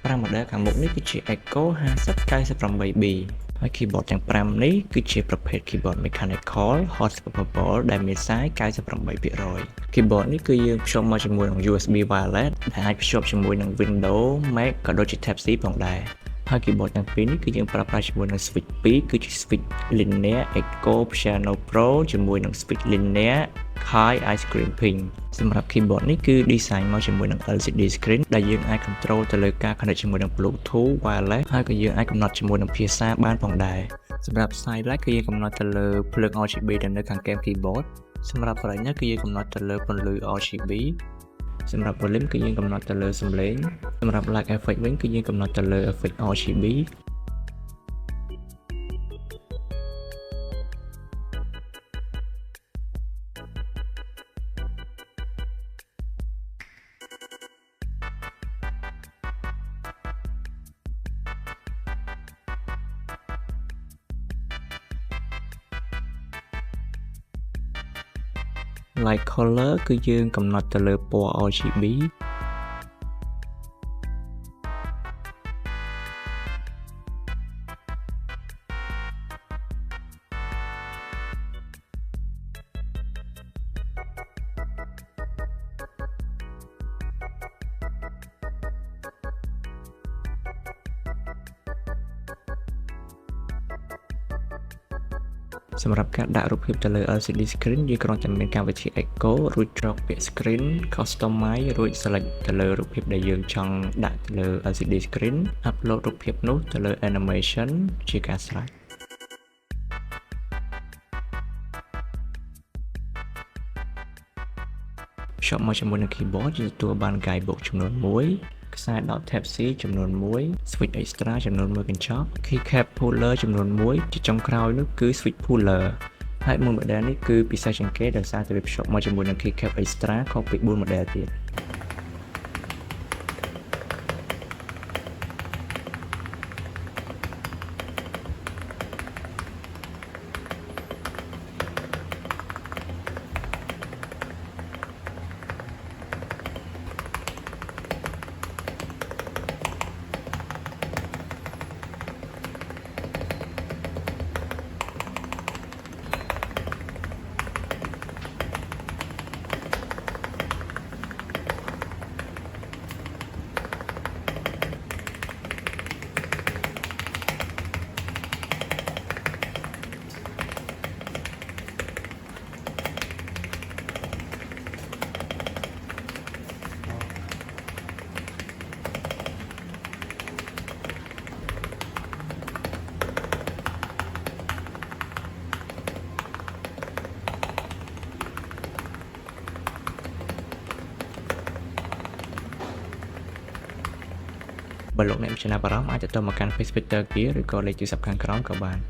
5 model ខាងមុខនេះគឺជា Echo 5098B ហើយ keyboard ទាំង5នេះគឺជាប្រភេទ keyboard mechanical hot swappable ដែលមានសាយ 98% keyboard នេះគឺយើងភ្ជាប់មកជាមួយនឹង USB wireless ដែលអាចភ្ជាប់ជាមួយនឹង Windows Mac ក៏ដូចជា Type C ផងដែរហើយ keyboard ទាំងពីរនេះគឺយើងប្រើប្រាស់ជាមួយនឹង switch 2គឺជា switch linear Echo Piano Pro ជាមួយនឹង switch linear High Ice Cream Pink សម្រាប់ keyboard នេះគឺ design មកជាមួយនឹង LCD screen ដែលយើងអាច control ទៅលើការ connect ជាមួយនឹង Bluetooth wireless ហើយក៏យើងអាចកំណត់ជាមួយនឹងភាសាបានផងដែរសម្រាប់ side light គឺយើងកំណត់ទៅលើភ្លើង RGB ដែលនៅខាងកែម keyboard សម្រាប់ brightness គឺយើងកំណត់ទៅលើពន្លឺ RGB សម្រាប់ volume គឺយើងកំណត់ទៅលើសំឡេងសម្រាប់ light effect វិញគឺយើងកំណត់ទៅលើ effect RGB light color គឺយើងកំណត់ទៅលើពណ៌ RGBសម្រាប់ការដាក់រូបភាពទៅលើ LCD screen យើងគ្រាន់តែមានកម្មវិធី Echo រួចច្រកពាក្យ Screen Customize រួច select ទៅលើរូបភាពដែលយើងចង់ដាក់ទៅលើ LCD screen upload រូបភាពនោះទៅលើ animation ជាការស្រេចភ្ជាប់មកជាមួយនឹង keyboard យើងទទួលបាន guidebook ចំនួន1ខ្សែដោត Type C ចំនួន1 switch extra ចំនួន1កញ្ចក់ keycap puller ចំនួន1ជាចុងក្រោយនោះគឺ switch puller ហើយមួយ model នេះគឺពិសេសជាងគេដោយសារតែវាភ្ជាប់មកជាមួយនឹង keycap extra ខុសពី4 model ទៀតបើលោកអ្នកមានចំណាប់អារម្មណ៍អាចទៅមកកាន់ Facebook Twitter ឬក៏លេខទូរស័ព្ទខាងក្រោមក៏បាន